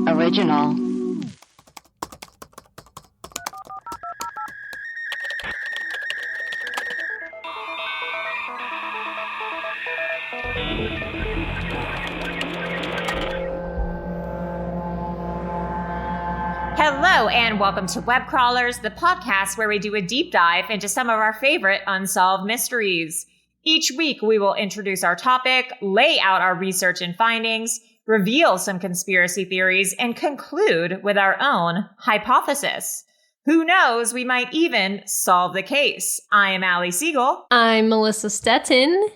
Original. Hello and welcome to Webcrawlers, the podcast where we do a deep dive into some of our favorite unsolved mysteries. Each week we will introduce our topic, lay out our research and findings, reveal some conspiracy theories, and conclude with our own hypothesis. Who knows, we might even solve the case. I am Allie Siegel. I'm Melissa Stettin.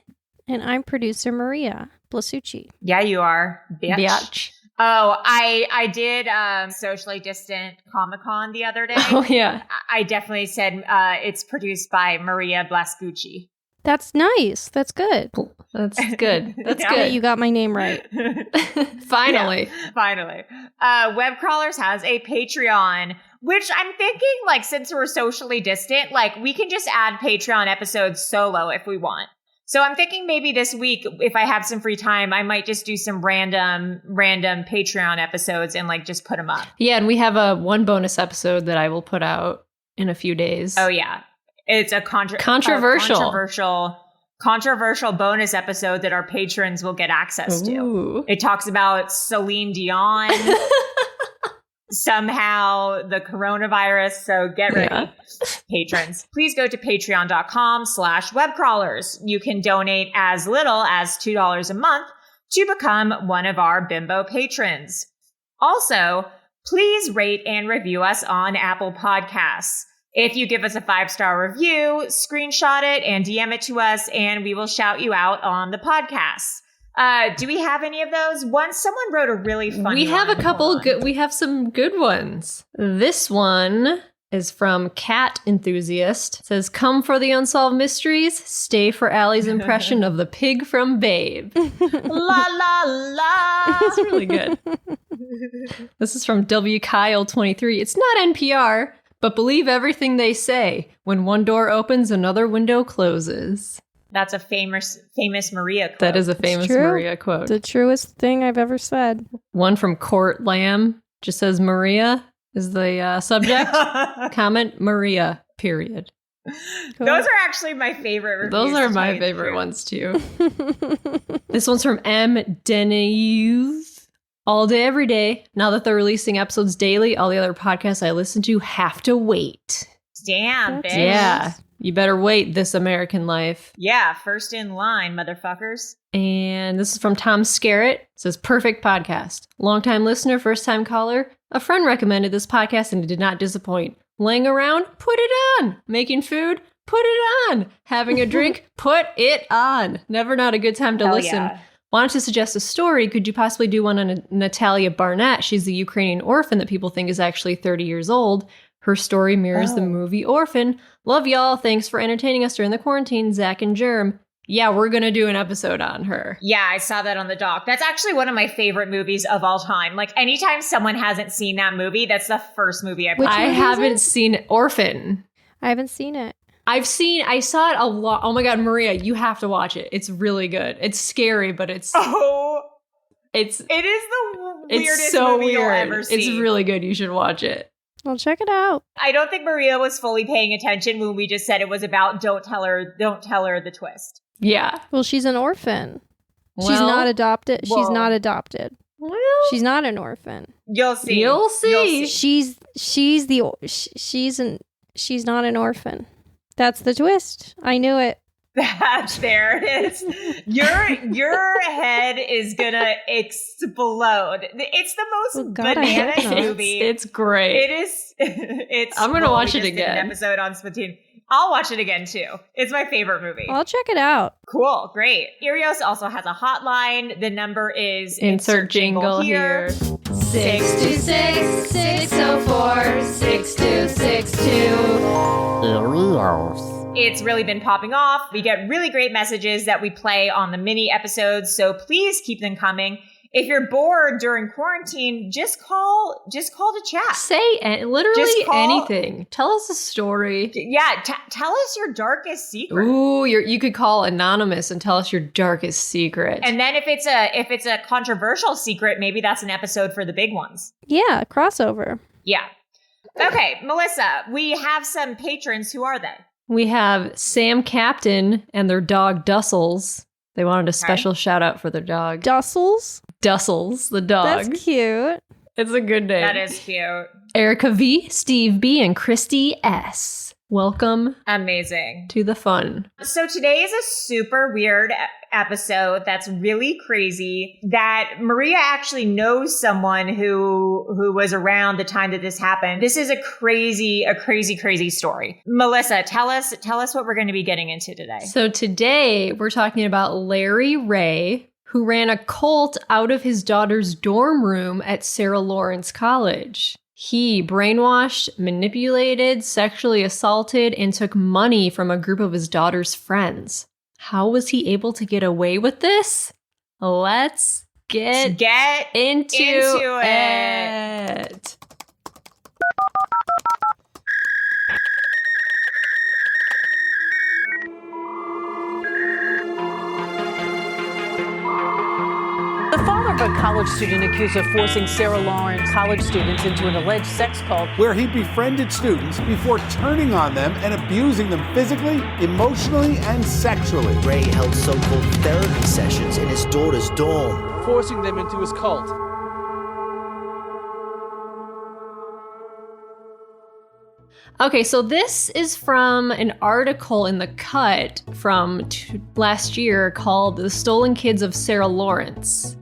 And I'm producer Maria Blasucci. Yeah, you are, bitch. Oh, I did socially distant Comic-Con the other day. Oh, yeah. I definitely said it's produced by Maria Blasucci. That's nice. That's good. That's good. That's Yeah. good. You got my name right. Finally. Yeah, finally. Webcrawlers has a Patreon, which I'm thinking, like, since we're socially distant, like, we can just add Patreon episodes solo if we want. So I'm thinking maybe this week, if I have some free time, I might just do some random Patreon episodes and like just put them up. Yeah, and we have one bonus episode that I will put out in a few days. Oh yeah, it's a controversial bonus episode that our patrons will get access to. Ooh. It talks about Celine Dion, somehow the coronavirus. So get ready. Yeah. Patrons, please go to patreon.com/webcrawlers. You can donate as little as $2 a month to become one of our bimbo patrons. Also, please rate and review us on Apple Podcasts. If you give us a 5-star review, screenshot it and DM it to us, and we will shout you out on the podcast. Do we have any of those? Someone wrote a really funny We have one. a couple good. We have some good ones. This one is from Cat Enthusiast. It says, "Come for the unsolved mysteries, stay for Allie's impression of the pig from Babe." La la la. It's really good. This is from W Kyle 23. "It's not NPR, but believe everything they say. When one door opens, another window closes." That's a famous Maria quote. That is a famous Maria quote. The truest thing I've ever said. One from Court Lamb just says, "Maria is the subject." Comment, Maria, period. Cool. Those are actually my favorite reviews. Those are my favorite ones, too. This one's from M. Deneuve. "All day, every day. Now that they're releasing episodes daily, all the other podcasts I listen to have to wait." Damn, bitch. Yeah. You better wait, This American Life. Yeah, first in line, motherfuckers. And this is from Tom Scarrett. It says, "Perfect podcast. Longtime listener, first time caller. A friend recommended this podcast and it did not disappoint. Laying around? Put it on. Making food? Put it on. Having a drink? Put it on. Never not a good time to listen. Yeah. Wanted to suggest a story. Could you possibly do one on Natalia Barnett? She's the Ukrainian orphan that people think is actually 30 years old. Her story mirrors the movie Orphan. Love y'all. Thanks for entertaining us during the quarantine, Zach and Germ." Yeah, we're going to do an episode on her. Yeah, I saw that on the doc. That's actually one of my favorite movies of all time. Like, anytime someone hasn't seen that movie, that's the first movie I put. I haven't seen Orphan. I haven't seen it. I saw it a lot. Oh my God, Maria, you have to watch it. It's really good. It's scary, but it is the weirdest movie you'll ever see. It's really good. You should watch it. Well, check it out. I don't think Maria was fully paying attention when we just said it was about don't tell her the twist. Yeah. Well, she's an orphan. Well, she's not adopted. Whoa. She's not adopted. Well, She's not an orphan. You'll see. You'll see. She's not an orphan. That's the twist. I knew it. There it is. Your head is gonna explode. It's the most bananas movie. It's great. It is. It's. I'm gonna watch we it just again. Did an episode on Splatoon. I'll watch it again too. It's my favorite movie. I'll check it out. Cool, great. Irios also has a hotline. The number is insert jingle here. 626-604-6262. It's really been popping off. We get really great messages that we play on the mini episodes, so please keep them coming. if you're bored during quarantine, just call to chat. Say literally anything. Tell us a story. Yeah, tell us your darkest secret. Ooh, you could call anonymous and tell us your darkest secret. And then if it's a controversial secret, maybe that's an episode for the big ones. Yeah, crossover. Yeah. Okay, Melissa, we have some patrons. Who are they? We have Sam Captain and their dog Dussels. They wanted a special shout out for their dog. Dussels? Dussels, the dog. That's cute. It's a good name. That is cute. Erica V, Steve B, and Christy S. Welcome. Amazing. To the fun. So today is a super weird episode that's really crazy, that Maria actually knows someone who was around the time that this happened. This is a crazy story. Melissa, tell us what we're going to be getting into today. So today we're talking about Larry Ray, who ran a cult out of his daughter's dorm room at Sarah Lawrence College. He brainwashed, manipulated, sexually assaulted, and took money from a group of his daughter's friends. How was he able to get away with this? Let's get into it. The father of a college student accused of forcing Sarah Lawrence college students into an alleged sex cult where he befriended students before turning on them and abusing them physically, emotionally, and sexually. Ray held so-called therapy sessions in his daughter's dorm, forcing them into his cult. Okay, so this is from an article in The Cut from last year called The Stolen Kids of Sarah Lawrence.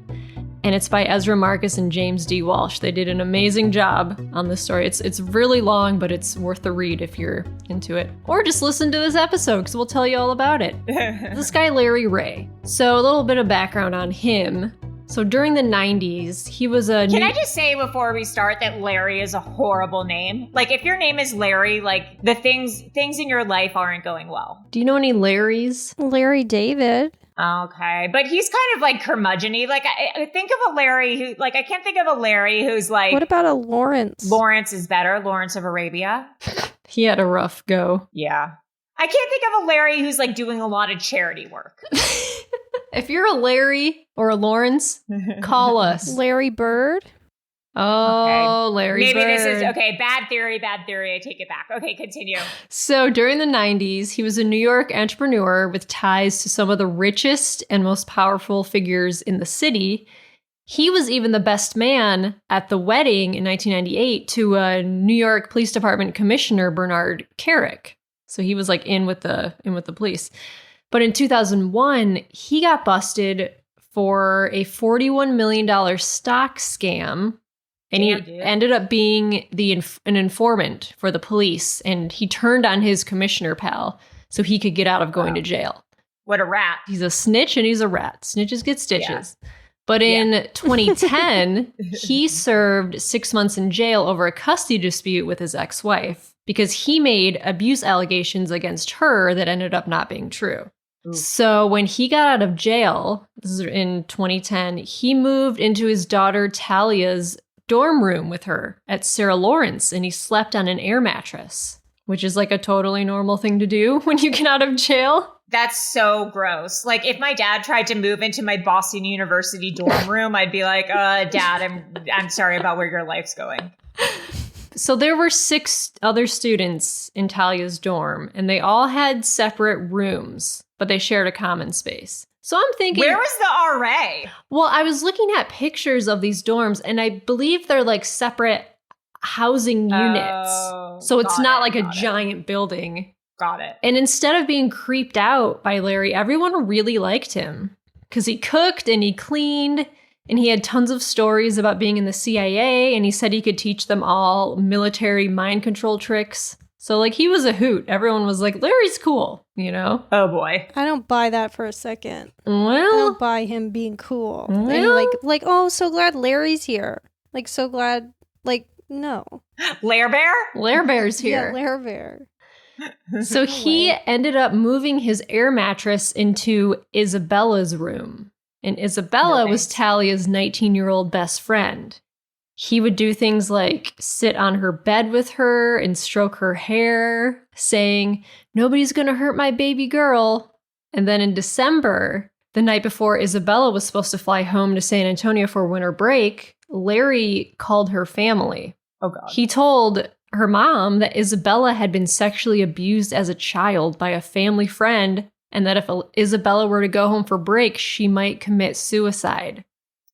And it's by Ezra Marcus and James D. Walsh. They did an amazing job on this story. It's really long, but it's worth the read if you're into it. Or just listen to this episode, because we'll tell you all about it. This guy, Larry Ray. So a little bit of background on him. So during the 90s, he was a... Can I just say before we start that Larry is a horrible name? Like, if your name is Larry, like, the things in your life aren't going well. Do you know any Larrys? Larry David. Okay, but he's kind of like curmudgeon-y. Like, I think of a Larry who, like, I can't think of a Larry who's like... What about a Lawrence? Lawrence is better. Lawrence of Arabia. He had a rough go. Yeah. I can't think of a Larry who's like doing a lot of charity work. If you're a Larry or a Lawrence, call us. Larry Bird? Oh, okay. Larry Maybe Bird. This is, okay, bad theory. I take it back. Okay, continue. So during the 90s, he was a New York entrepreneur with ties to some of the richest and most powerful figures in the city. He was even the best man at the wedding in 1998 to New York Police Department Commissioner Bernard Kerik. So he was like in with the police. But in 2001, he got busted for a $41 million stock scam. And he ended up being an informant for the police. And he turned on his commissioner pal so he could get out of going to jail. What a rat. He's a snitch and he's a rat. Snitches get stitches. Yeah. But in 2010, he served 6 months in jail over a custody dispute with his ex-wife because he made abuse allegations against her that ended up not being true. Ooh. So when he got out of jail, this is in 2010, he moved into his daughter Talia's dorm room with her at Sarah Lawrence, and he slept on an air mattress, which is like a totally normal thing to do when you get out of jail. That's so gross. Like, if my dad tried to move into my Boston University dorm room, I'd be like, Dad, I'm sorry about where your life's going. So there were 6 other students in Talia's dorm, and they all had separate rooms, but they shared a common space. So I'm thinking... Where was the RA? Well, I was looking at pictures of these dorms, and I believe they're like separate housing units. So it's not like a giant building. Got it. And instead of being creeped out by Larry, everyone really liked him because he cooked and he cleaned and he had tons of stories about being in the CIA, and he said he could teach them all military mind control tricks. So, like, he was a hoot. Everyone was like, Larry's cool, you know? Oh, boy. I don't buy that for a second. Well, I don't buy him being cool. Well, and like, oh, so glad Larry's here. Like, so glad, like, no. Lair Bear? Lair Bear's here. Yeah, Lair Bear. So he ended up moving his air mattress into Isabella's room. And Isabella was Talia's 19-year-old best friend. He would do things like sit on her bed with her and stroke her hair, saying, "Nobody's going to hurt my baby girl." And then in December, the night before Isabella was supposed to fly home to San Antonio for winter break, Larry called her family. Oh, God. He told her mom that Isabella had been sexually abused as a child by a family friend, and that if Isabella were to go home for break, she might commit suicide.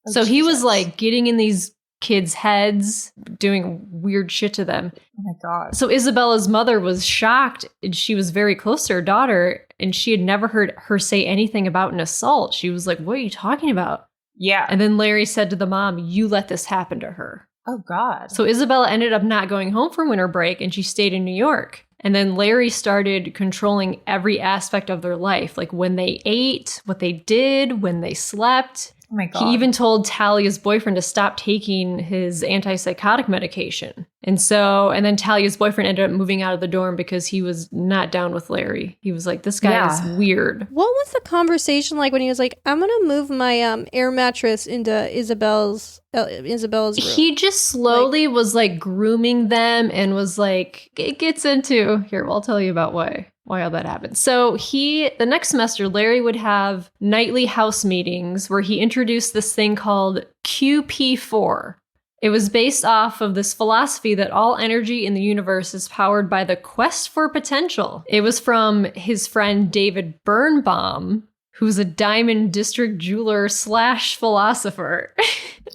Oh, so he was Jesus. like getting in these kids' heads, doing weird shit to them. Oh, my God. So Isabella's mother was shocked, and she was very close to her daughter, and she had never heard her say anything about an assault. She was like, "What are you talking about?" Yeah. And then Larry said to the mom, "You let this happen to her." Oh, God. So Isabella ended up not going home for winter break, and she stayed in New York. And then Larry started controlling every aspect of their life, like when they ate, what they did, when they slept. Oh, my God. He even told Talia's boyfriend to stop taking his antipsychotic medication. And then Talia's boyfriend ended up moving out of the dorm because he was not down with Larry. He was like, "This guy is weird." What was the conversation like when he was like, "I'm gonna move my air mattress into Isabella's room"? He just slowly was like grooming them and was like, it gets into, here, I'll tell you about why all that happened. So the next semester, Larry would have nightly house meetings where he introduced this thing called QP4. It was based off of this philosophy that all energy in the universe is powered by the quest for potential. It was from his friend David Birnbaum, who's a diamond district jeweler / philosopher.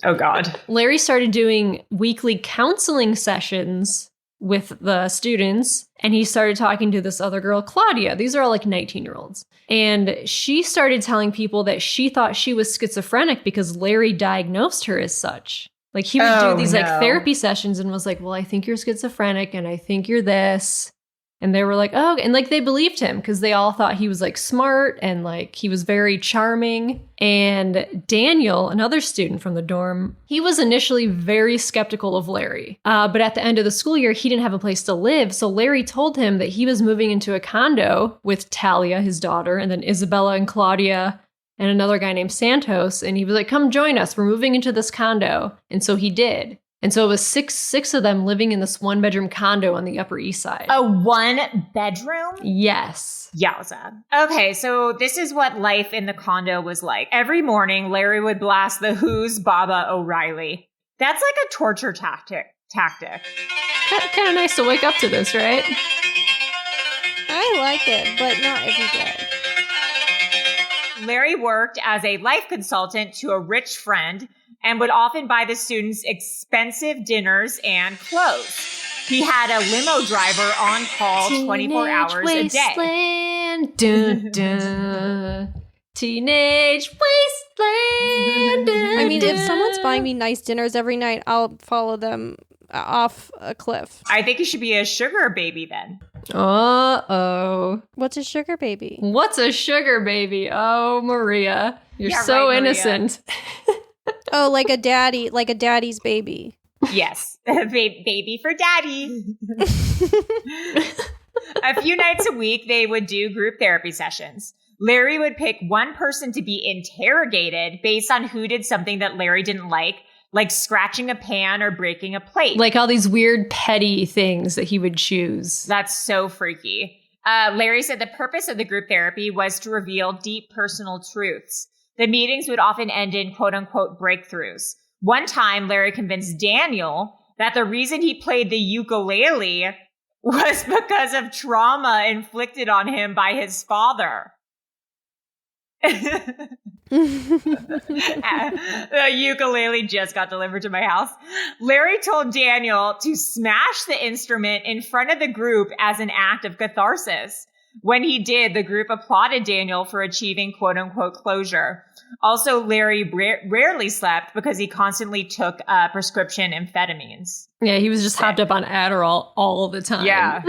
Oh, God. Larry started doing weekly counseling sessions with the students, and he started talking to this other girl, Claudia. These are all like 19-year-olds. And she started telling people that she thought she was schizophrenic because Larry diagnosed her as such. Like he would do these like therapy sessions and was like, "Well, I think you're schizophrenic and I think you're this." And they were like, "Oh," and like they believed him because they all thought he was like smart and like he was very charming. And Daniel, another student from the dorm, he was initially very skeptical of Larry. But at the end of the school year, he didn't have a place to live. So Larry told him that he was moving into a condo with Talia, his daughter, and then Isabella and Claudia and another guy named Santos. And he was like, "Come join us. We're moving into this condo." And so he did. And so it was six of them living in this 1-bedroom condo on the Upper East Side. A 1-bedroom? Yes. Yowza. Okay, so this is what life in the condo was like. Every morning, Larry would blast the Who's Baba O'Reilly. That's like a torture tactic. Kind of nice to wake up to this, right? I like it, but not every day. Larry worked as a life consultant to a rich friend and would often buy the students expensive dinners and clothes. He had a limo driver on call 24 hours a day. Dun, dun. Teenage wasteland. Dun, I mean, if dun. someone's buying me nice dinners every night, I'll follow them off a cliff. I think you should be a sugar baby then. Uh-oh. What's a sugar baby? What's a sugar baby? Oh, Maria. You're Yeah, so right, Maria. innocent. Oh, like a daddy's baby. Yes, baby for daddy. A few nights a week, they would do group therapy sessions. Larry would pick one person to be interrogated based on who did something that Larry didn't like scratching a pan or breaking a plate. Like all these weird petty things that he would choose. That's so freaky. Larry said the purpose of the group therapy was to reveal deep personal truths. The meetings would often end in quote-unquote breakthroughs. One time, Larry convinced Daniel that the reason he played the ukulele was because of trauma inflicted on him by his father. The ukulele just got delivered to my house. Larry told Daniel to smash the instrument in front of the group as an act of catharsis. When he did, the group applauded Daniel for achieving quote-unquote closure. Also, Larry rarely slept because he constantly took prescription amphetamines. Yeah, he was just hopped up on Adderall all the time. Yeah.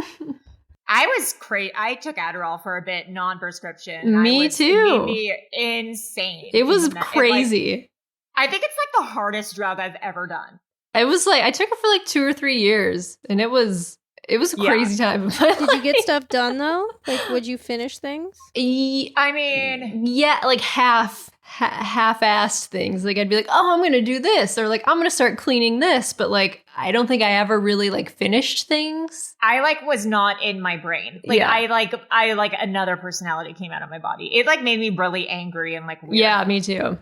I was crazy. I took Adderall for a bit, non-prescription. Me too. It made me insane. It was crazy. I think it's like the hardest drug I've ever done. It was like, I took it for like 2 or 3 years, and it was It was a crazy time in my life. Did you get stuff done though? Like, would you finish things? I mean, Yeah, like half-assed things. Like I'd be like, oh, I'm gonna do this, or like I'm gonna start cleaning this, but like I don't think I ever really like finished things. I like was not in my brain. Like Yeah. I like another personality came out of my body. It like made me really angry and like weird. Yeah, me too.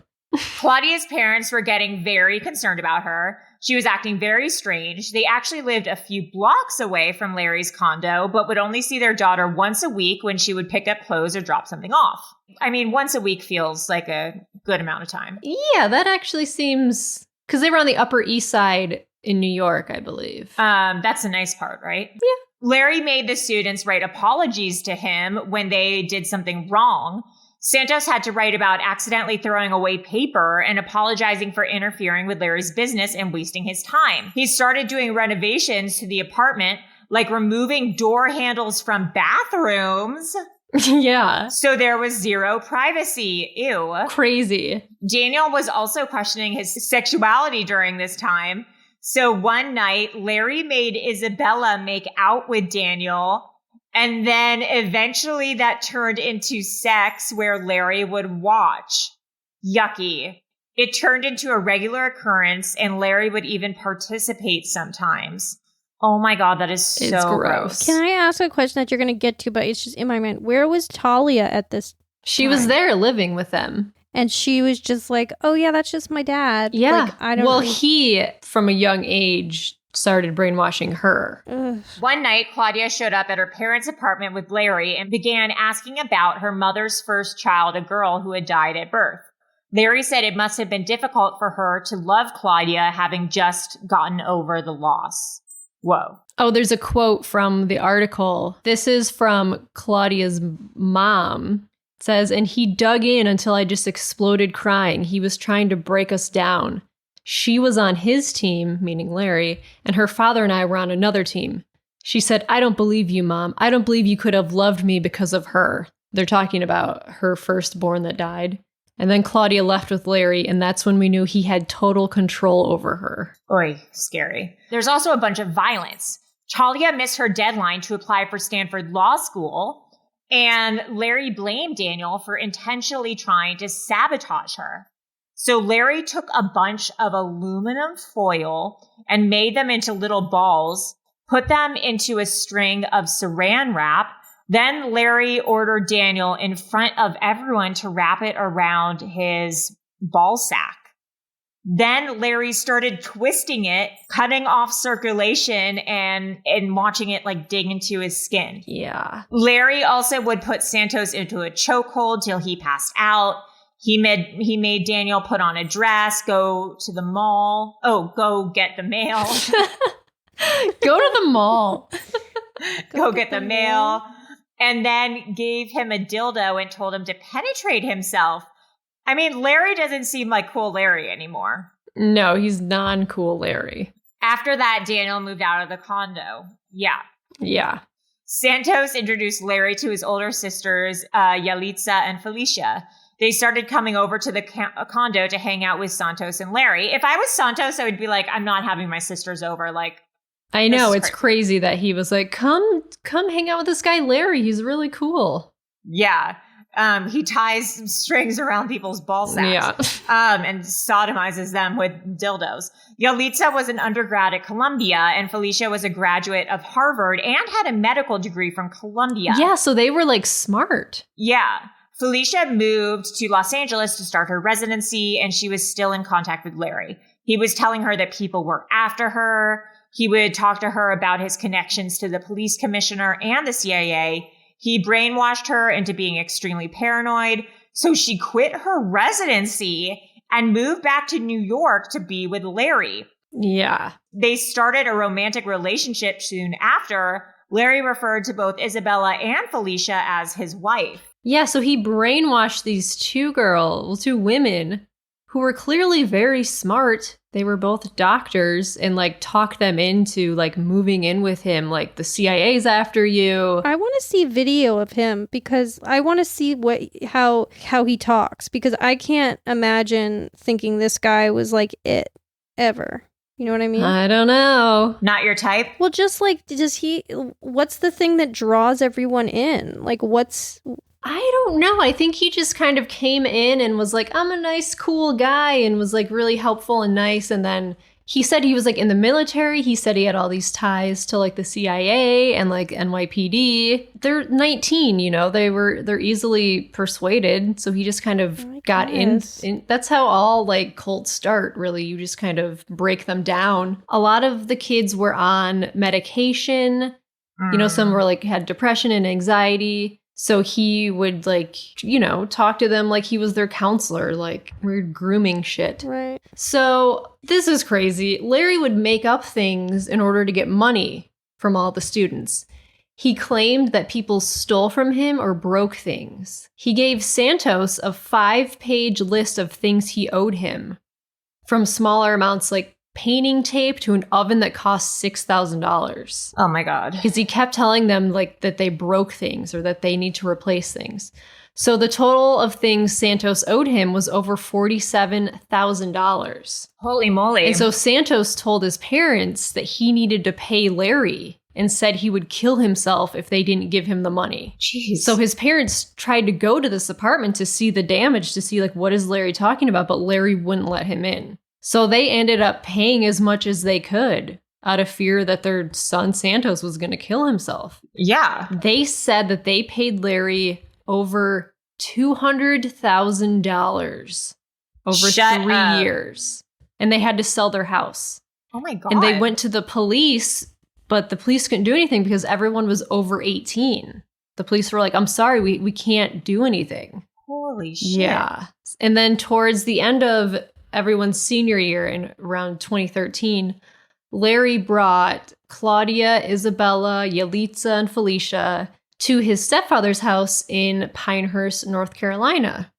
Claudia's parents were getting very concerned about her. She was acting very strange. They actually lived a few blocks away from Larry's condo, but would only see their daughter once a week when she would pick up clothes or drop something off. I mean, once a week feels like a good amount of time. Yeah, that actually seems, because they were on the Upper East Side in New York, I believe. That's a nice part, right? Yeah. Larry made the students write apologies to him when they did something wrong. Santos had to write about accidentally throwing away paper and apologizing for interfering with Larry's business and wasting his time. He started doing renovations to the apartment, like removing door handles from bathrooms. Yeah. So there was zero privacy. Ew. Crazy. Daniel was also questioning his sexuality during this time. So one night, Larry made Isabella make out with Daniel. And then eventually that turned into sex where Larry would watch. Yucky. It turned into a regular occurrence and Larry would even participate sometimes. Oh my God, that is so It's gross. gross. Can I ask a question that you're going to get to, but it's just in my mind. Where was Talia at this She was time? there living with them. And she was just like, oh yeah, that's just my dad. Yeah. Like, I don't well, think- he, from a young age, started brainwashing her. Ugh. One night, Claudia showed up at her parents' apartment with Larry and began asking about her mother's first child, a girl who had died at birth. Larry said it must have been difficult for her to love Claudia, having just gotten over the loss. Whoa. Oh, there's a quote from the article. This is from Claudia's mom. It says, and he dug in until I just exploded crying. He was trying to break us down. She was on his team, meaning Larry, and her father and I were on another team. She said, I don't believe you, Mom. I don't believe you could have loved me because of her. They're talking about her firstborn that died. And then Claudia left with Larry, and that's when we knew he had total control over her. Oy, scary. There's also a bunch of violence. Talia missed her deadline to apply for Stanford Law School, and Larry blamed Daniel for intentionally trying to sabotage her. So Larry took a bunch of aluminum foil and made them into little balls, put them into a string of saran wrap. Then Larry ordered Daniel in front of everyone to wrap it around his ball sack. Then Larry started twisting it, cutting off circulation and watching it like dig into his skin. Yeah. Larry also would put Santos into a chokehold till he passed out. He made Daniel put on a dress, go to the mall. Oh, go get the mail. Go to the mall. Go get the mail. And then gave him a dildo and told him to penetrate himself. I mean, Larry doesn't seem like cool Larry anymore. No, he's non-cool Larry. After that, Daniel moved out of the condo. Yeah. Yeah. Santos introduced Larry to his older sisters, Yalitza and Felicia. They started coming over to the condo to hang out with Santos and Larry. If I was Santos, I would be like, I'm not having my sisters over. Like, I know, This is it's crazy that he was like, come hang out with this guy Larry. He's really cool. yeah. He ties strings around people's ball sacks. And sodomizes them with dildos. Yalitza was an undergrad at Columbia, and Felicia was a graduate of Harvard and had a medical degree from Columbia. Yeah, so they were like smart. Yeah. Felicia moved to Los Angeles to start her residency, and she was still in contact with Larry. He was telling her that people were after her. He would talk to her about his connections to the police commissioner and the CIA. He brainwashed her into being extremely paranoid, so she quit her residency and moved back to New York to be with Larry. Yeah. They started a romantic relationship soon after. Larry referred to both Isabella and Felicia as his wife. Yeah, so he brainwashed these two women who were clearly very smart. They were both doctors and like talked them into like moving in with him. Like the CIA's after you. I want to see video of him because I want to see how he talks because I can't imagine thinking this guy was like it ever. You know what I mean? I don't know. Not your type? Well, just like, what's the thing that draws everyone in? Like, I don't know. I think he just kind of came in and was like, I'm a nice, cool guy, and was like really helpful and nice. And then he said he was like in the military. He said he had all these ties to like the CIA and like NYPD. They're 19, you know, they're easily persuaded. So he just kind of got in. That's how all like cults start, really. You just kind of break them down. A lot of the kids were on medication. You know, some were like had depression and anxiety. So he would like, you know, talk to them like he was their counselor, like weird grooming shit. Right. So this is crazy. Larry would make up things in order to get money from all the students. He claimed that people stole from him or broke things. He gave Santos a 5-page list of things he owed him, from smaller amounts like painting tape to an oven that cost $6,000. Oh my God. Because he kept telling them like that they broke things or that they need to replace things. So the total of things Santos owed him was over $47,000. Holy moly. And so Santos told his parents that he needed to pay Larry and said he would kill himself if they didn't give him the money. Jeez. So his parents tried to go to this apartment to see the damage, to see like what is Larry talking about, but Larry wouldn't let him in. So they ended up paying as much as they could out of fear that their son Santos was going to kill himself. Yeah. They said that they paid Larry over $200,000 over 3 years. And they had to sell their house. Oh my God. And they went to the police, but the police couldn't do anything because everyone was over 18. The police were like, I'm sorry, we can't do anything. Holy shit. Yeah. And then towards the end of everyone's senior year in around 2013, Larry brought Claudia, Isabella, Yalitza, and Felicia to his stepfather's house in Pinehurst, North Carolina.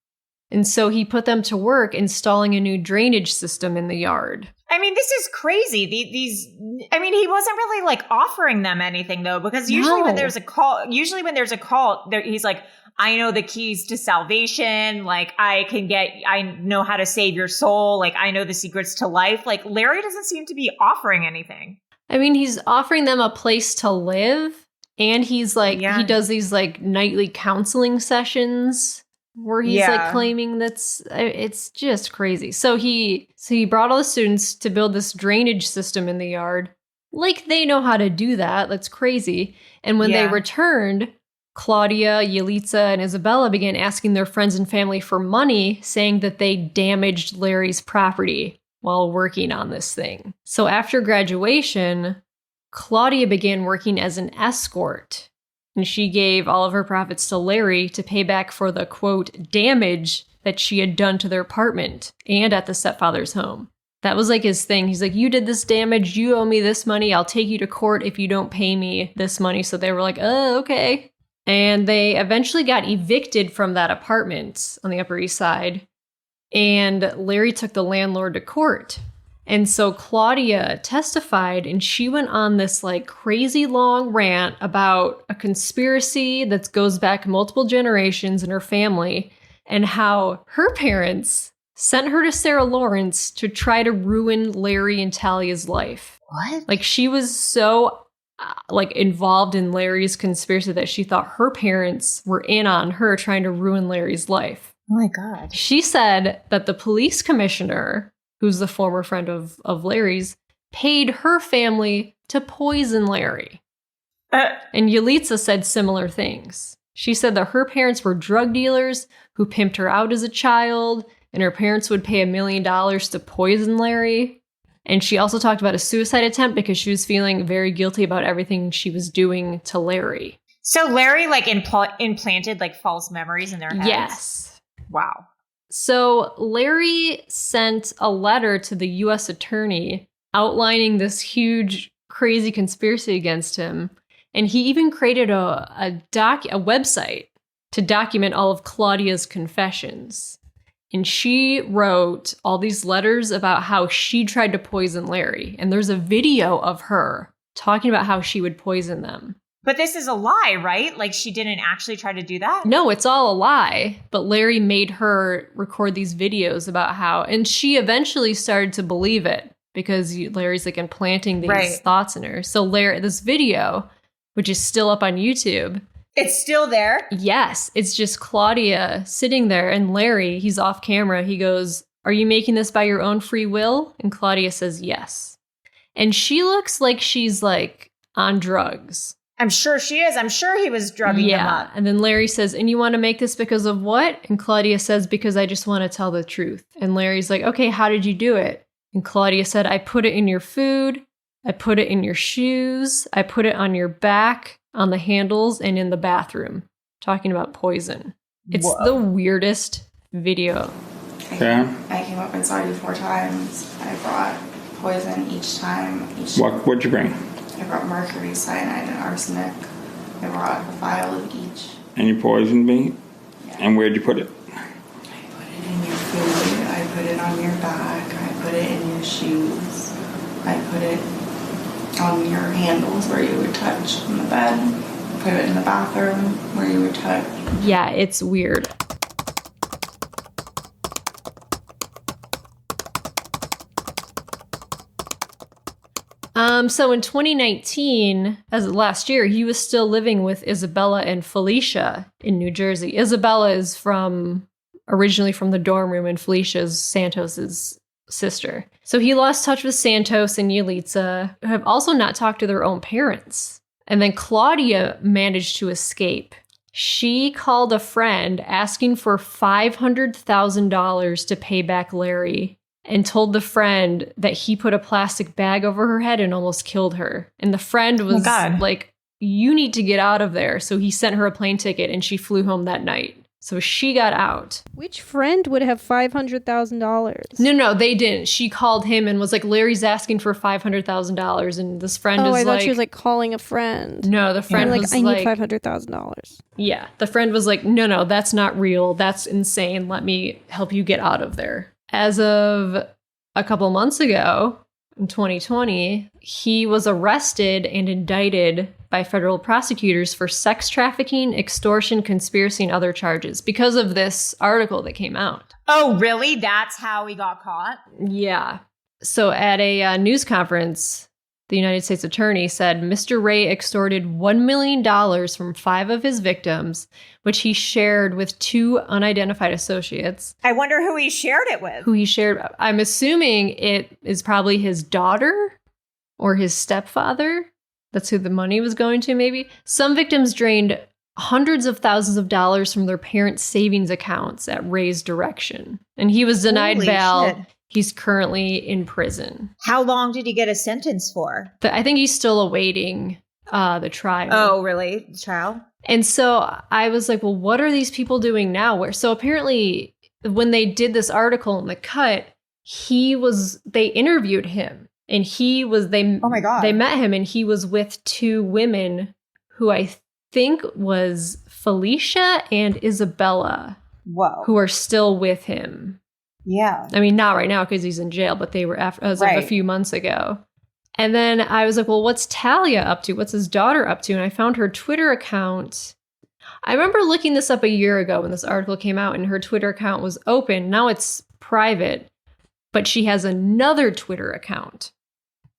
And so he put them to work installing a new drainage system in the yard. I mean, this is crazy. He wasn't really like offering them anything though, because usually when there's a cult, he's like, I know the keys to salvation. Like I know how to save your soul. Like I know the secrets to life. Like Larry doesn't seem to be offering anything. I mean, he's offering them a place to live, and he's like, he does these like nightly counseling sessions where he's like claiming it's just crazy. So he brought all the students to build this drainage system in the yard. Like they know how to do that. That's crazy. And when they returned, Claudia, Yalitza, and Isabella began asking their friends and family for money, saying that they damaged Larry's property while working on this thing. So after graduation, Claudia began working as an escort, and she gave all of her profits to Larry to pay back for the, quote, damage that she had done to their apartment and at the stepfather's home. That was like his thing. He's like, you did this damage, you owe me this money, I'll take you to court if you don't pay me this money. So they were like, oh, okay. And they eventually got evicted from that apartment on the Upper East Side. And Larry took the landlord to court. And so Claudia testified, and she went on this like crazy long rant about a conspiracy that goes back multiple generations in her family, and how her parents sent her to Sarah Lawrence to try to ruin Larry and Talia's life. What? Like she was so like involved in Larry's conspiracy that she thought her parents were in on her trying to ruin Larry's life. Oh my God. She said that the police commissioner, who's the former friend of Larry's, paid her family to poison Larry. And Yalitza said similar things. She said that her parents were drug dealers who pimped her out as a child, and her parents would pay $1 million to poison Larry. And she also talked about a suicide attempt because she was feeling very guilty about everything she was doing to Larry. So Larry like implanted like false memories in their heads? Yes. Wow. So Larry sent a letter to the U.S. attorney outlining this huge, crazy conspiracy against him. And he even created a website to document all of Claudia's confessions. And she wrote all these letters about how she tried to poison Larry. And there's a video of her talking about how she would poison them. But this is a lie, right? Like she didn't actually try to do that? No, it's all a lie. But Larry made her record these videos about how, and she eventually started to believe it. because Larry's like implanting these Right. thoughts in her. So Larry, this video, which is still up on YouTube. It's still there? Yes, it's just Claudia sitting there, and Larry, he's off camera. He goes, "Are you making this by your own free will?" And Claudia says yes. And she looks like she's like on drugs. I'm sure she is. I'm sure he was drugging them up. And then Larry says, "And you want to make this because of what?" And Claudia says, "Because I just want to tell the truth." And Larry's like, "Okay, how did you do it?" And Claudia said, "I put it in your food. I put it in your shoes. I put it on your back, on the handles, and in the bathroom." Talking about poison. It's the weirdest video. Yeah. I came up and saw you 4 times. I brought poison each time. What'd you bring? I brought mercury, cyanide, and arsenic. I brought a vial of each. And you poisoned me? Yeah. And where'd you put it? I put it in your food. I put it on your back. I put it in your shoes. I put it on your handles where you would touch on the bed. I put it in the bathroom where you would touch. Yeah, it's weird. So in 2019, as of last year, he was still living with Isabella and Felicia in New Jersey. Isabella is originally from the dorm room, and Felicia's Santos's sister. So he lost touch with Santos and Yelitsa, who have also not talked to their own parents. And then Claudia managed to escape. She called a friend asking for $500,000 to pay back Larry, and told the friend that he put a plastic bag over her head and almost killed her. And the friend was like, "You need to get out of there." So he sent her a plane ticket, and she flew home that night. So she got out. Which friend would have $500,000? No, they didn't. She called him and was like, "Larry's asking for $500,000. And this friend is I like... thought she was like calling a friend. No, the friend was I like... need $500,000. Yeah, the friend was like, no, that's not real. That's insane. Let me help you get out of there. As of a couple months ago, in 2020, he was arrested and indicted by federal prosecutors for sex trafficking, extortion, conspiracy, and other charges because of this article that came out. Oh, really? That's how he got caught? Yeah. So at a news conference, the United States attorney said Mr. Ray extorted $1 million from 5 of his victims, which he shared with 2 unidentified associates. I wonder who he shared it with. Who he shared. I'm assuming it is probably his daughter or his stepfather. That's who the money was going to, maybe. Some victims drained hundreds of thousands of dollars from their parents' savings accounts at Ray's direction. And he was denied Holy bail. shit. He's currently in prison. How long did he get a sentence for? I think he's still awaiting the trial. Oh, really? Trial? And so I was like, well, what are these people doing now? So apparently when they did this article in The Cut, they interviewed him, and Oh my God. They met him, and he was with 2 women who I think was Felicia and Isabella, Whoa. who are still with him. Yeah. I mean, not right now because he's in jail, but they were as of a few months ago. And then I was like, well, what's Talia up to? What's his daughter up to? And I found her Twitter account. I remember looking this up a year ago when this article came out, and her Twitter account was open. Now it's private, but she has another Twitter account,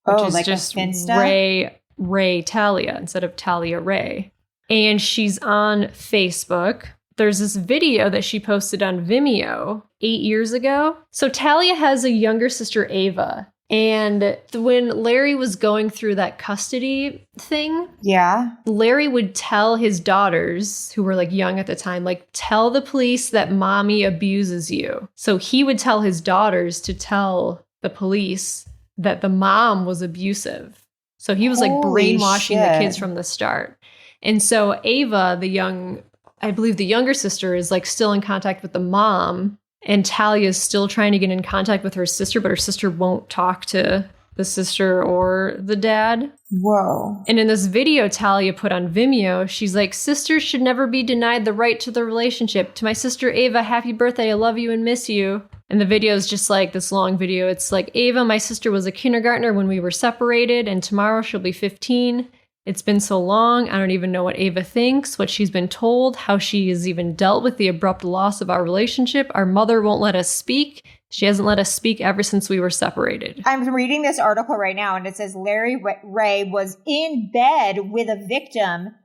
which is like just Finsta? Ray Talia instead of Talia Ray. And she's on Facebook. There's this video that she posted on Vimeo 8 years ago. So Talia has a younger sister, Ava. And when Larry was going through that custody thing, Yeah. Larry would tell his daughters, who were like young at the time, like, tell the police that mommy abuses you. So he would tell his daughters to tell the police that the mom was abusive. So he was like Holy brainwashing the shit. kids from the start. And so Ava, I believe the younger sister, is like still in contact with the mom, and Talia is still trying to get in contact with her sister, but her sister won't talk to the sister or the dad. Whoa. And in this video Talia put on Vimeo, she's like, sisters should never be denied the right to the relationship. To my sister Ava, happy birthday. I love you and miss you. And the video is just like this long video. It's like, Ava, my sister was a kindergartner when we were separated, and tomorrow she'll be 15. It's been so long, I don't even know what Ava thinks, what she's been told, how she has even dealt with the abrupt loss of our relationship. Our mother won't let us speak. She hasn't let us speak ever since we were separated. I'm reading this article right now, and it says Larry Ray was in bed with a victim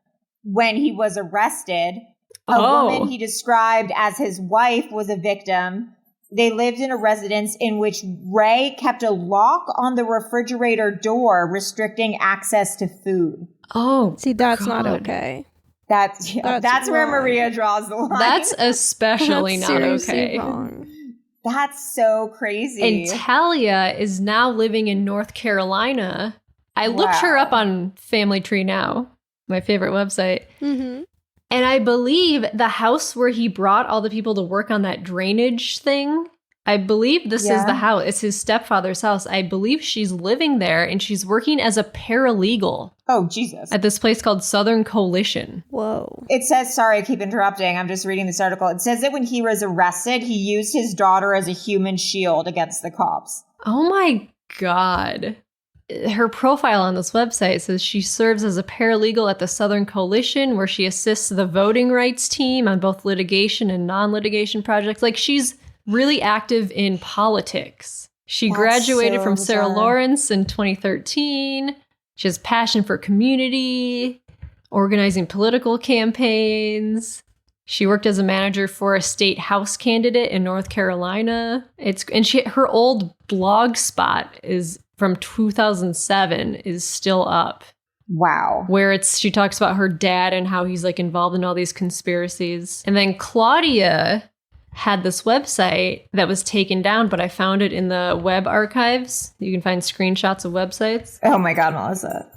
when he was arrested. A woman he described as his wife was a victim. They lived in a residence in which Ray kept a lock on the refrigerator door, restricting access to food. Oh, See, that's God. not okay. That's where wrong. Maria draws the line. That's especially That's not seriously okay. wrong. That's so crazy. And Talia is now living in North Carolina. I looked her up on Family Tree Now, my favorite website. Mm-hmm. And I believe the house where he brought all the people to work on that drainage thing, I believe this is the house. It's his stepfather's house. I believe she's living there and she's working as a paralegal. Oh, Jesus. At this place called Southern Coalition. Whoa. It says, sorry, I keep interrupting. I'm just reading this article. It says that when he was arrested, he used his daughter as a human shield against the cops. Oh my God. Her profile on this website says she serves as a paralegal at the Southern Coalition, where she assists the voting rights team on both litigation and non-litigation projects. Like, she's really active in politics. She graduated from Sarah Lawrence in 2013. She has passion for community, organizing political campaigns. She worked as a manager for a state house candidate in North Carolina. Her old blog spot is from 2007 is still up. Wow. Where she talks about her dad and how he's like involved in all these conspiracies. And then Claudia had this website that was taken down, but I found it in the web archives. You can find screenshots of websites. Oh my God, Melissa.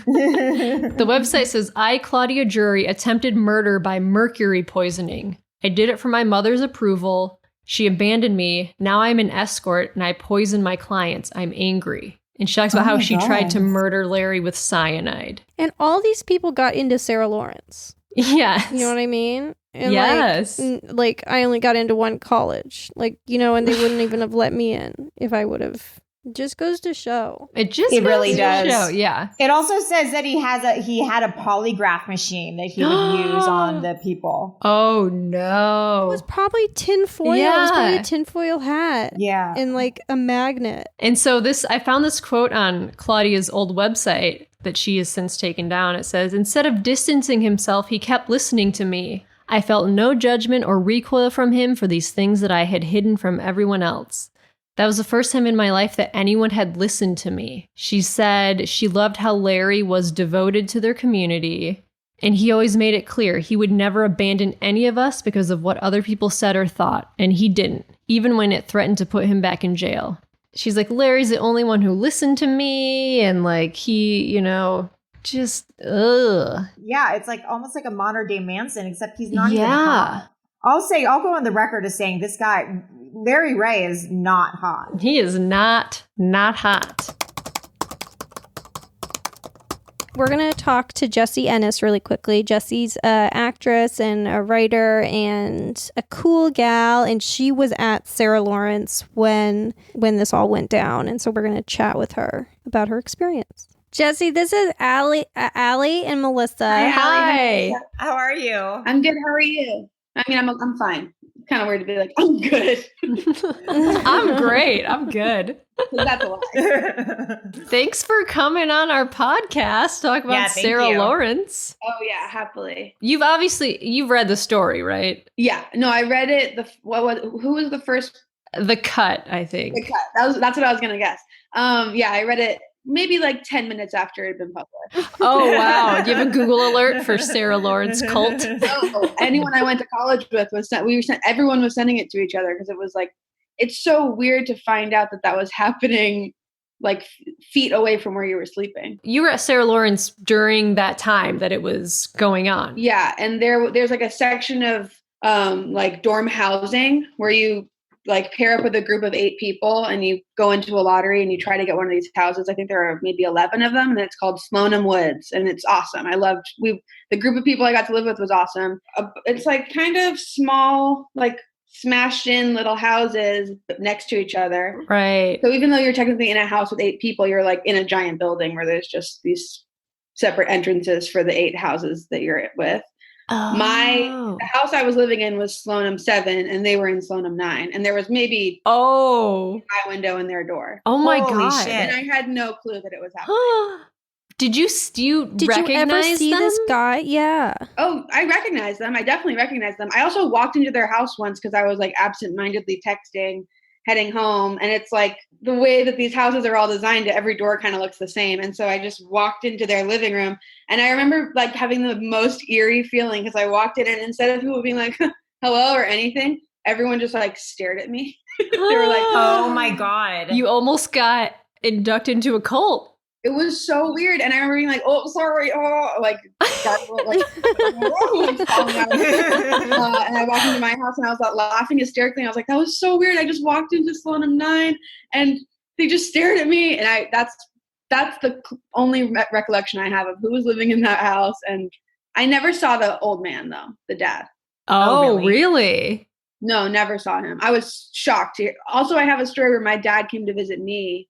The website says, I, Claudia Jury, attempted murder by mercury poisoning. I did it for my mother's approval. She abandoned me. Now I'm an escort and I poison my clients. I'm angry. And she talks about how she tried to murder Larry with cyanide. And all these people got into Sarah Lawrence. Yes. You know what I mean? And yes. Like I only got into one college. Like, you know, and they wouldn't even have let me in if I would have. It just goes to show. It really does. Show, yeah. It also says that he had a polygraph machine that he would use on the people. Oh no. It was probably tinfoil. Yeah. It was probably a tinfoil hat. Yeah. And like a magnet. And so I found this quote on Claudia's old website that she has since taken down. It says, instead of distancing himself, he kept listening to me. I felt no judgment or recoil from him for these things that I had hidden from everyone else. That was the first time in my life that anyone had listened to me. She said she loved how Larry was devoted to their community, and he always made it clear he would never abandon any of us because of what other people said or thought, and he didn't, even when it threatened to put him back in jail. She's like, Larry's the only one who listened to me, and like he, you know, just, ugh. Yeah, it's like almost like a modern day Manson, except he's not even hot. I'll go on the record as saying this guy, Larry Ray, is not hot. He is not hot. We're going to talk to Jessie Ennis really quickly. Jessie's an actress and a writer and a cool gal, and she was at Sarah Lawrence when this all went down. And so we're going to chat with her about her experience. Jessie, this is Allie and Melissa. Hi. How are you? I'm good. How are you? I mean, I'm fine. It's kind of weird to be like, I'm good. I'm great. I'm good. That's a lie. Thanks for coming on our podcast. Talk about Sarah Lawrence. Oh yeah, happily. You've read the story, right? Yeah. No, I read it. Who was the first? The Cut, I think. The Cut. That's what I was gonna guess. Yeah, I read it maybe like 10 minutes after it had been published. Oh, wow. Do you have a Google alert for Sarah Lawrence cult? Oh, anyone I went to college with everyone was sending it to each other because it was like, it's so weird to find out that was happening like feet away from where you were sleeping. You were at Sarah Lawrence during that time that it was going on. Yeah. And there's like a section of like dorm housing where you like pair up with a group of 8 people and you go into a lottery and you try to get one of these houses. I think there are maybe 11 of them, and it's called Sloanham Woods, and it's awesome. The group of people I got to live with was awesome. It's like kind of small, like smashed in little houses next to each other. Right. So even though you're technically in a house with 8 people, you're like in a giant building where there's just these separate entrances for the 8 houses that you're with. The house I was living in was Sloanham 7 and they were in Sloanham 9. And there was maybe my window in their door. Oh my Holy God. shit. And I had no clue that it was happening. Did you ever see them? this guy? Yeah. Oh, I recognized them. I definitely recognized them. I also walked into their house once because I was like absentmindedly texting, heading home. And it's like the way that these houses are all designed, every door kind of looks the same. And so I just walked into their living room and I remember like having the most eerie feeling because I walked in and instead of people being like, hello or anything, everyone just like stared at me. They were like, oh my God. You almost got inducted into a cult. It was so weird. And I remember being like, oh, sorry. Oh, like, falling out. And I walked into my house and I was like, laughing hysterically. And I was like, that was so weird. I just walked into Sloanham 9 and they just stared at me. And that's the only recollection I have of who was living in that house. And I never saw the old man though, the dad. Oh, really? No, never saw him. I was shocked. Also, I have a story where my dad came to visit me.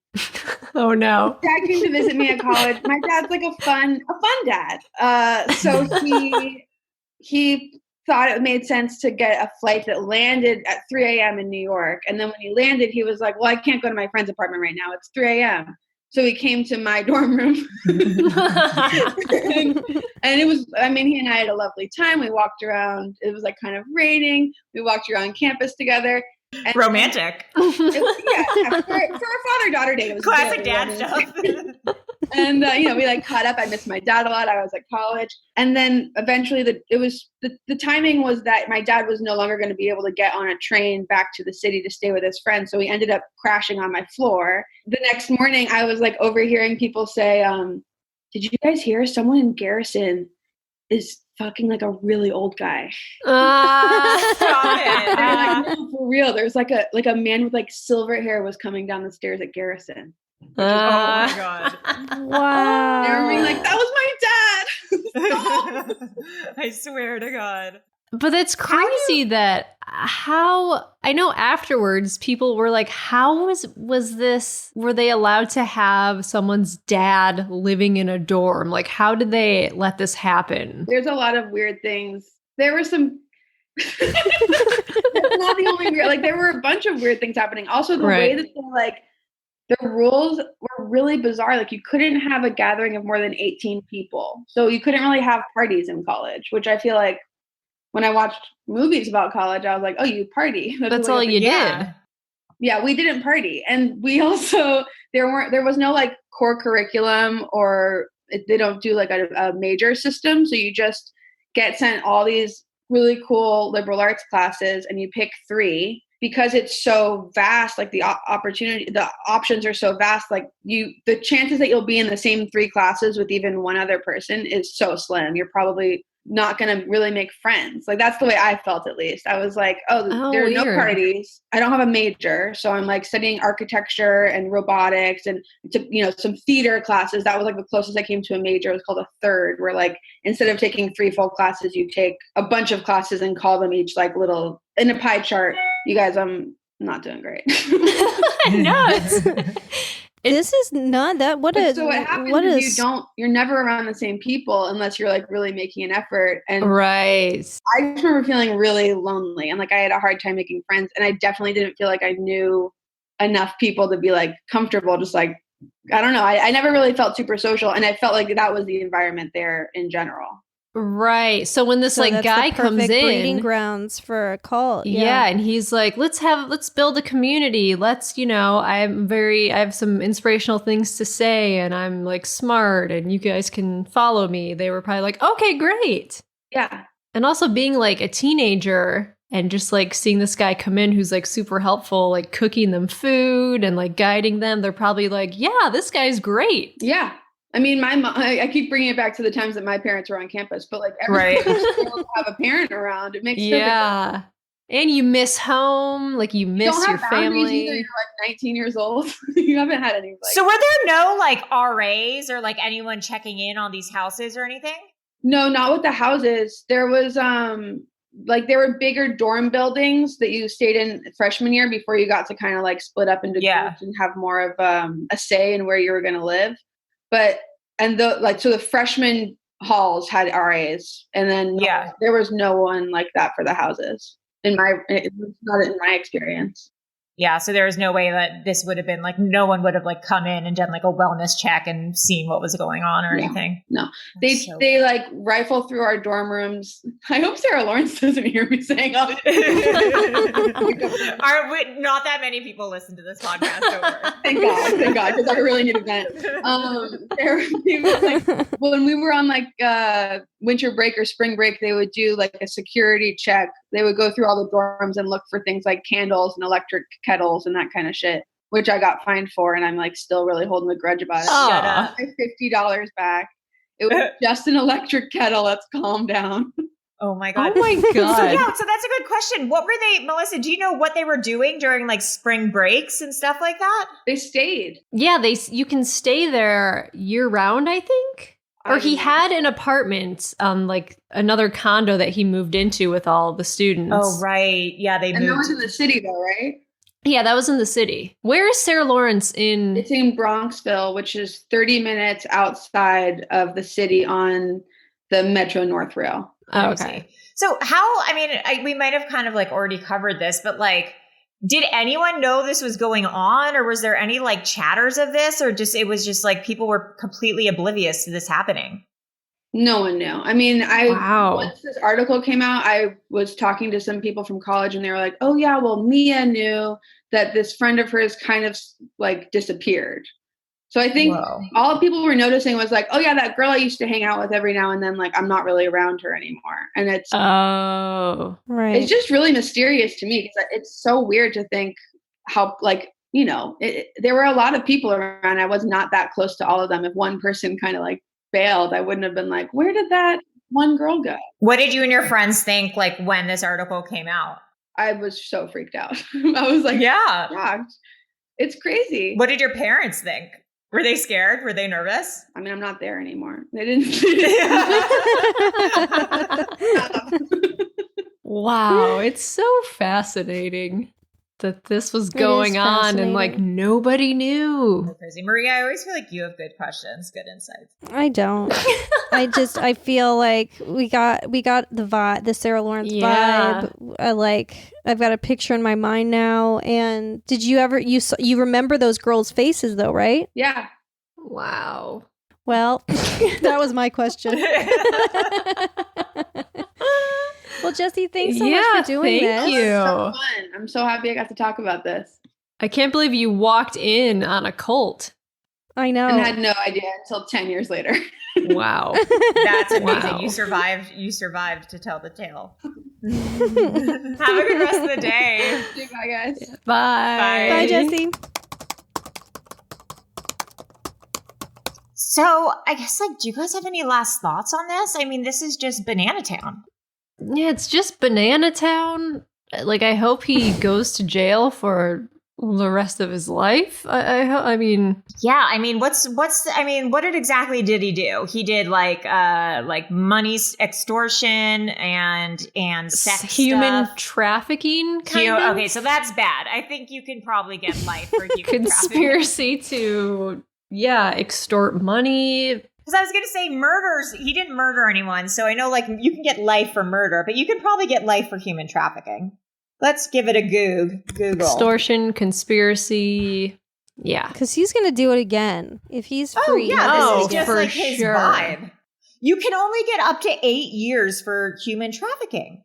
Oh no! My dad came to visit me at college. My dad's like a fun dad. So he thought it made sense to get a flight that landed at 3 a.m. in New York. And then when he landed, he was like, "Well, I can't go to my friend's apartment right now. It's 3 a.m." So he came to my dorm room. and it was, I mean, he and I had a lovely time. We walked around. It was like kind of raining. We walked around campus together. And romantic. For a father-daughter date. It was classic dad stuff. And, we like caught up. I missed my dad a lot. I was at college. And then eventually the timing was that my dad was no longer going to be able to get on a train back to the city to stay with his friends. So he ended up crashing on my floor. The next morning I was like overhearing people say, did you guys hear someone in Garrison is fucking like a really old guy? Stop it. Like, no, for real. There's like a man with like silver hair was coming down the stairs at Garrison. Oh my God. Wow. They were being like, that was my dad. I swear to God. But that's crazy that I know afterwards people were like, how was this, were they allowed to have someone's dad living in a dorm? Like, how did they let this happen? There's a lot of weird things. There were some, that's not the only weird, like there were a bunch of weird things happening. Also the way that they like, the rules were really bizarre. Like you couldn't have a gathering of more than 18 people. So you couldn't really have parties in college, which I feel like when I watched movies about college, I was like, oh, you party. That's all you did. Yeah, we didn't party. And we also, there was no like core curriculum or they don't do like a major system. So you just get sent all these really cool liberal arts classes and you pick 3. Because it's so vast, like the options are so vast, like the chances that you'll be in the same 3 classes with even one other person is so slim. You're probably not going to really make friends. Like that's the way I felt, at least. I was like, there are weird. No parties. I don't have a major. So I'm like studying architecture and robotics and some theater classes. That was like the closest I came to a major. It was called a third, where like instead of taking 3 full classes, you take a bunch of classes and call them each like little in a pie chart. You guys, I'm not doing great. No, this is not that. So what happens is you're never around the same people unless you're like really making an effort. And right. I just remember feeling really lonely and like I had a hard time making friends. And I definitely didn't feel like I knew enough people to be like comfortable. Just like, I don't know. I never really felt super social. And I felt like that was the environment there in general. Right. So when this like guy comes in, breeding grounds for a cult. Yeah, and he's like, let's build a community. Let's, I have some inspirational things to say and I'm like smart and you guys can follow me. They were probably like, okay, great. Yeah. And also being like a teenager and just like seeing this guy come in who's like super helpful, like cooking them food and like guiding them. They're probably like, yeah, this guy's great. Yeah. I mean, my mom, I keep bringing it back to the times that my parents were on campus, but like every time you have a parent around, it makes perfect sense. And you miss home, like you miss your family. Either. You're like 19 years old. You haven't had any. So were there no like RAs or like anyone checking in on these houses or anything? No, not with the houses. There was there were bigger dorm buildings that you stayed in freshman year before you got to kind of like split up into groups and have more of a say in where you were going to live. But so the freshman halls had RAs, and then there was no one like that for the houses. It was not in my experience. Yeah, so there was no way that this would have been like, no one would have like come in and done like a wellness check and seen what was going on or anything. No, they like rifle through our dorm rooms. I hope Sarah Lawrence doesn't hear me saying all this. Not that many people listen to this podcast. Don't worry. Thank God, because I really need a vent. When we were on like winter break or spring break, they would do like a security check. They would go through all the dorms and look for things like candles and electric kettles and that kind of shit, which I got fined for, and I'm like still really holding a grudge about it. Shut up. I $50 back. It was just an electric kettle. Let's calm down. Oh my God. Oh my God. So that's a good question. What were they, Melissa, do you know what they were doing during like spring breaks and stuff like that? They stayed. Yeah, you can stay there year round, I think. Or he had an apartment, like another condo that he moved into with all the students. Oh, right. Yeah, they moved. And that was in the city though, right? Yeah, that was in the city. Where is Sarah Lawrence in? It's in Bronxville, which is 30 minutes outside of the city on the Metro North Rail. Oh, okay. So we might have kind of like already covered this, but like, did anyone know this was going on, or was there any like chatters of this, or it was just like people were completely oblivious to this happening? No one knew. I mean, once this article came out, I was talking to some people from college and they were like, oh yeah, well, Mia knew that this friend of hers kind of like disappeared. So I think all people were noticing was like, oh yeah, that girl I used to hang out with every now and then, like I'm not really around her anymore. And it's it's just really mysterious to me because it's so weird to think how like, you know, there were a lot of people around. I was not that close to all of them. If one person kind of like bailed, I wouldn't have been like, where did that one girl go? What did you and your friends think like when this article came out? I was so freaked out. I was like, shocked. It's crazy. What did your parents think? Were they scared? Were they nervous? I mean, I'm not there anymore. They didn't. Wow, it's so fascinating that this was going on and like nobody knew. So crazy. Maria, I always feel like you have good questions, good insights. I don't. I feel like we got the vibe, the Sarah Lawrence vibe. I've got a picture in my mind now. And did you ever you remember those girls' faces though, right? Yeah. Wow. Well, that was my question. Well, Jessie, thanks so much for doing this. Thank you. It was so fun. I'm so happy I got to talk about this. I can't believe you walked in on a cult. I know. And had no idea until 10 years later. Wow. That's amazing. Wow. You survived to tell the tale. Have a good rest of the day. Bye, guys. Yeah. Bye. Bye, Jessie. So I guess, like, do you guys have any last thoughts on this? I mean, this is just Banana Town. Yeah, it's just Banana Town. Like, I hope he goes to jail for the rest of his life. I mean, yeah. I mean, what exactly did he do? He did like money extortion and sex human stuff. Trafficking. Kind of. Okay, so that's bad. I think you can probably get life for human conspiracy to extort money. Because I was going to say murders. He didn't murder anyone, so I know like you can get life for murder, but you could probably get life for human trafficking. Let's give it a Google. Extortion, conspiracy. Yeah. Because he's going to do it again if he's free. Oh, yeah. This is just like his vibe. You can only get up to 8 years for human trafficking.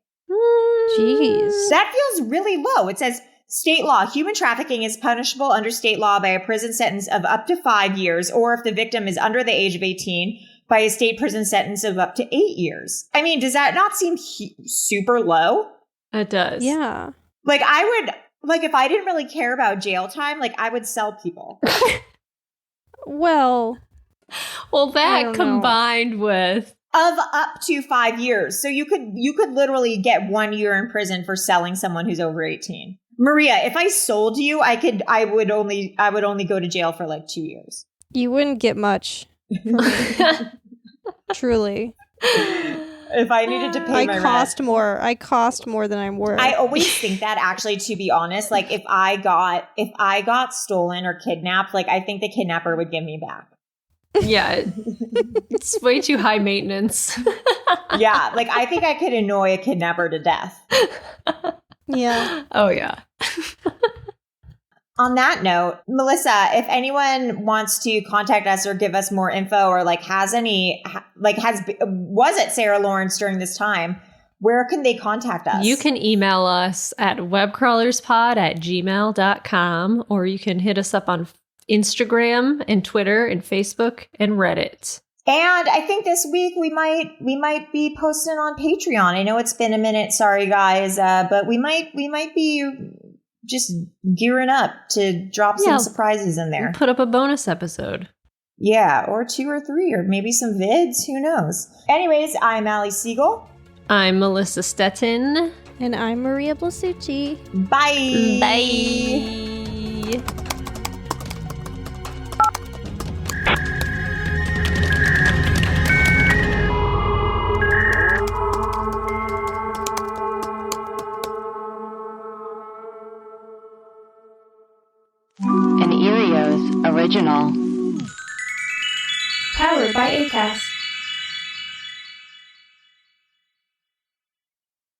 Jeez. That feels really low. It says, state law, human trafficking is punishable under state law by a prison sentence of up to 5 years, or if the victim is under the age of 18, by a state prison sentence of up to 8 years. I mean, does that not seem super low? It does. Yeah. Like, I would, like, if I didn't really care about jail time, like, I would sell people. Well, that combined with of up to 5 years. So you could literally get 1 year in prison for selling someone who's over 18. Maria, if I sold you, I would only go to jail for like 2 years. You wouldn't get much. Truly. If I needed to pay my rent. I cost more than I'm worth. I always think that, actually, to be honest, like if I got stolen or kidnapped, like I think the kidnapper would give me back. Yeah, it's way too high maintenance. Yeah, like I think I could annoy a kidnapper to death. Yeah. Oh, yeah. On that note, Melissa, if anyone wants to contact us or give us more info or like was at Sarah Lawrence during this time, where can they contact us? You can email us at webcrawlerspod@gmail.com, or you can hit us up on Instagram and Twitter and Facebook and Reddit. And I think this week we might be posting on Patreon. I know it's been a minute, sorry guys, but we might be just gearing up to drop some surprises in there. Put up a bonus episode. Yeah, or 2 or 3, or maybe some vids, who knows. Anyways, I'm Allie Siegel. I'm Melissa Stettin. And I'm Maria Blasucci. Bye! Bye! An Erios original. Powered by Acast.